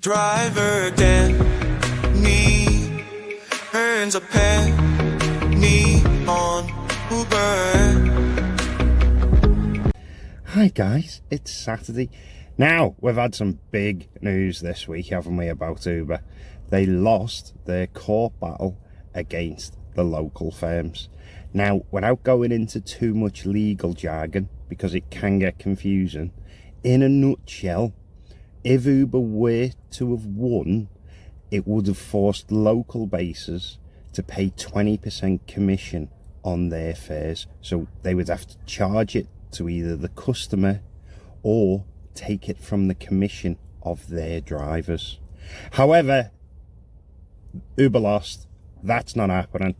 Driver Denny earns a penny on Uber. Hi guys, it's Saturday. Now, we've had some big news this week, haven't we, about Uber? They lost their court battle against the local firms. Now, without going into too much legal jargon, because it can get confusing, in a nutshell, if Uber were to have won, it would have forced local bases to pay 20% commission on their fares. So they would have to charge it to either the customer or take it from the commission of their drivers. However, Uber lost. That's not happening.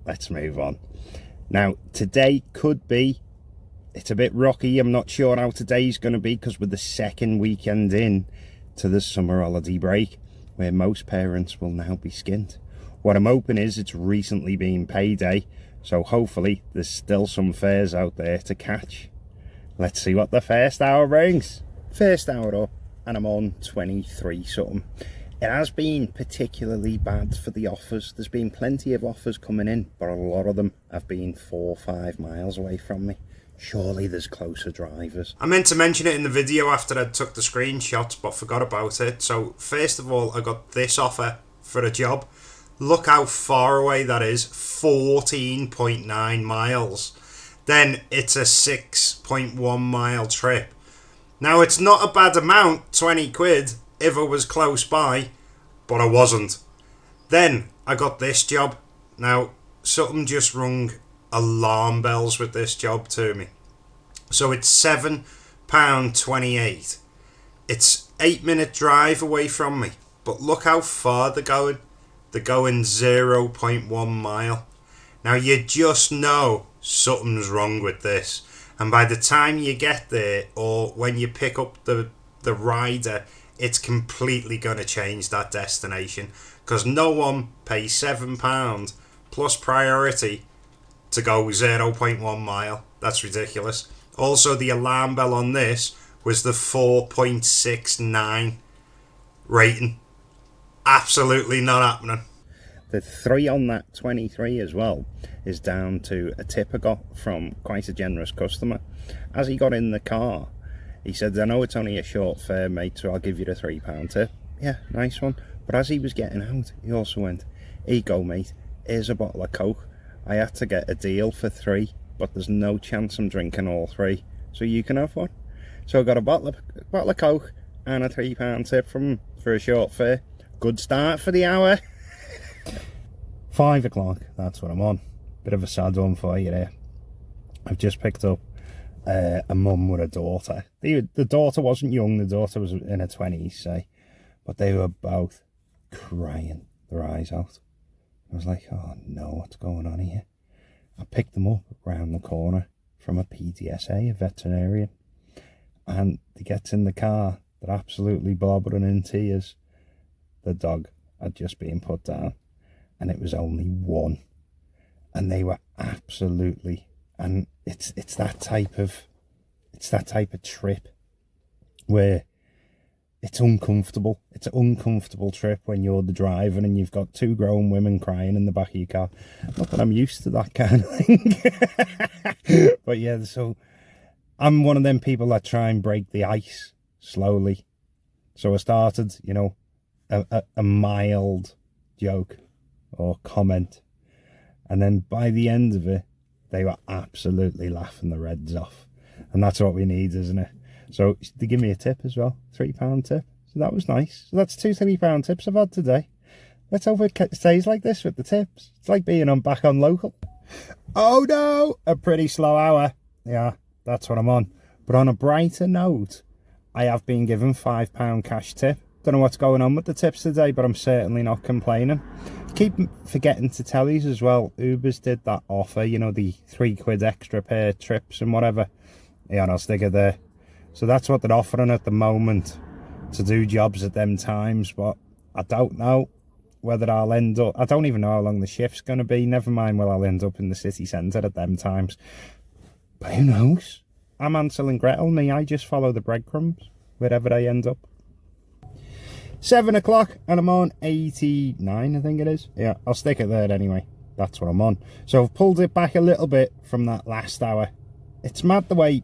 Let's move on. Now, today could be, it's a bit rocky. I'm not sure how today's going to be because we're the second weekend in to the summer holiday break, where most parents will now be skint. What I'm hoping is it's recently been payday, so hopefully there's still some fares out there to catch. Let's see what the first hour brings. First hour up, and I'm on 23 something. It has been particularly bad for the offers. There's been plenty of offers coming in, but a lot of them have been 4 or 5 miles away from me. Surely there's closer drivers. I meant to mention it in the video after I took the screenshots, but forgot about it. So first of all, I got this offer for a job. Look how far away that is, 14.9 miles. Then it's a 6.1 mile trip. Now it's not a bad amount, 20 quid, if I was close by, but I wasn't. Then I got this job. Now, something just rung alarm bells with this job to me. So it's £7.28. It's 8-minute drive away from me, but look how far they're going. They're going 0.1 mile. Now you just know something's wrong with this, and by the time you get there, or when you pick up the rider, it's completely going to change that destination, because no one pays £7 plus priority to go 0.1 mile. That's ridiculous. Also, the alarm bell on this was the 4.69 rating. Absolutely not happening. The 3 on that 23 as well is down to a tip I got from quite a generous customer. As he got in the car, he said, I know it's only a short fare, mate, so I'll give you the £3 tip. Yeah, nice one. But as he was getting out, he also went, here you go, mate, here's a bottle of Coke. I had to get a deal for 3, but there's no chance I'm drinking all 3, so you can have one. So I got a bottle of Coke and a £3 tip from him for a short fare. Good start for the hour. 5 o'clock, that's what I'm on. Bit of a sad one for you there. I've just picked up a mum with a daughter. The daughter wasn't young, the daughter was in her 20s, say, but they were both crying their eyes out. I was like, oh no, what's going on here? I picked them up round the corner from a PDSA, a veterinarian, and they get in the car, they're absolutely blobbering in tears. The dog had just been put down, and it was only 1, and they were absolutely, and it's that type of trip where it's uncomfortable. It's an uncomfortable trip when you're the driver and you've got 2 grown women crying in the back of your car. Not that I'm used to that kind of thing. But yeah, so I'm one of them people that try and break the ice slowly. So I started, you know, a mild joke or comment. And then by the end of it, they were absolutely laughing their heads off. And that's what we need, isn't it? So they give me a tip as well, £3 tip. So that was nice. So that's 2 £3 tips I've had today. Let's hope it stays like this with the tips. It's like being back on local. Oh no, a pretty slow hour. Yeah, that's what I'm on. But on a brighter note, I have been given £5 cash tip. Don't know what's going on with the tips today, but I'm certainly not complaining. Keep forgetting to tell you as well, Uber's did that offer, you know, the £3 extra per trips and whatever. Yeah, and I'll stick it there. So that's what they're offering at the moment to do jobs at them times, but I don't know whether I'll end up, I don't even know how long the shift's going to be, never mind whether I'll end up in the city centre at them times. But who knows? I'm Ansel and Gretel, me, I just follow the breadcrumbs wherever I end up. 7 o'clock and I'm on 89, I think it is. Yeah, I'll stick it there anyway. That's what I'm on. So I've pulled it back a little bit from that last hour. It's mad the way,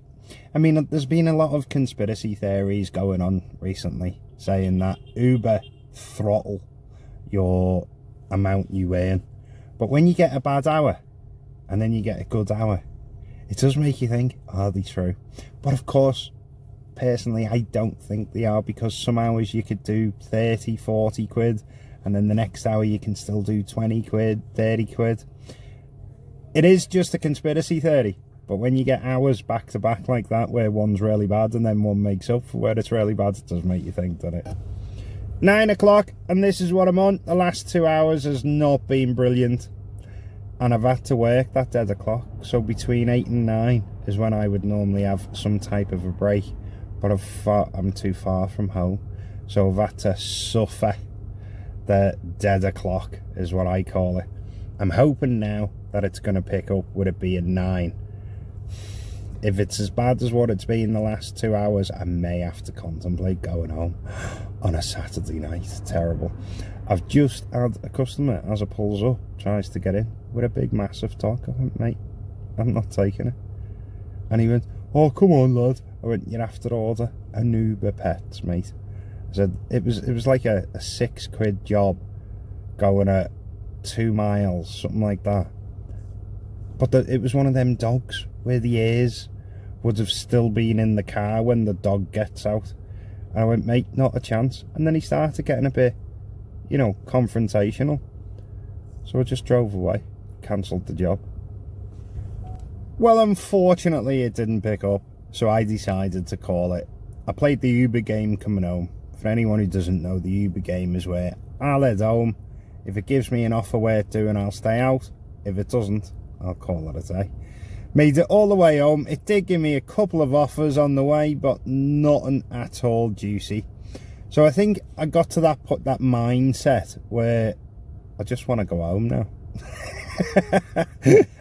I mean, there's been a lot of conspiracy theories going on recently saying that Uber throttle your amount you earn. But when you get a bad hour and then you get a good hour, it does make you think, are they true? But of course, personally, I don't think they are, because some hours you could do 30, 40 quid, and then the next hour you can still do 20 quid, 30 quid. It is just a conspiracy theory, but when you get hours back to back like that, where one's really bad and then one makes up for where it's really bad, it does make you think, doesn't it? 9 o'clock, and this is what I'm on. The last 2 hours has not been brilliant, and I've had to work that dead o'clock, so between 8 and 9 is when I would normally have some type of a break, but I'm too far from home, so I've had to suffer the dead o'clock, is what I call it. I'm hoping now that it's going to pick up with it being 9. If it's as bad as what it's been the last 2 hours, I may have to contemplate going home on a Saturday night. Terrible. I've just had a customer, as it pulls up, tries to get in with a big massive talk. I went, mate, I'm not taking it. And he went, oh, come on, lad. I went, you'd have to order an Uber Pets, mate. I said, it was like a £6 job going at 2 miles, something like that. But it was one of them dogs where the ears would have still been in the car when the dog gets out. And I went, mate, not a chance. And then he started getting a bit, you know, confrontational. So I just drove away, cancelled the job. Well, unfortunately, it didn't pick up, so I decided to call it. I played the Uber game coming home. For anyone who doesn't know, the Uber game is where I'll head home. If it gives me an offer worth doing, I'll stay out. If it doesn't, I'll call it a day. Made it all the way home. It did give me a couple of offers on the way, but nothing at all juicy. So I think I got to that mindset where I just want to go home now.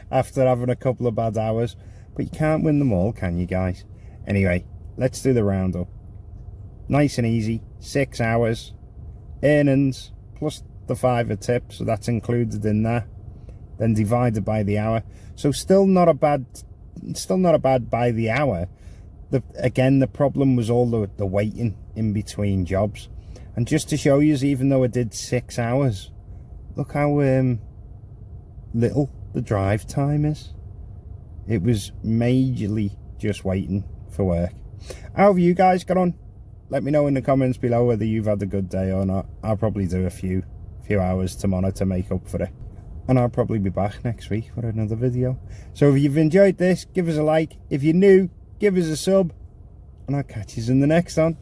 After having a couple of bad hours. But you can't win them all, can you, guys? Anyway, let's do the roundup. Nice and easy. 6 hours. Earnings plus the £5 tip, so that's included in there. Then divided by the hour. So still not a bad by the hour. Again, the problem was all the waiting in between jobs. And just to show you, even though I did 6 hours, look how little the drive time is. It was majorly just waiting for work. How have you guys got on? Let me know in the comments below whether you've had a good day or not. I'll probably do a few hours tomorrow to make up for it. And I'll probably be back next week for another video. So if you've enjoyed this, give us a like. If you're new, give us a sub. And I'll catch you in the next one.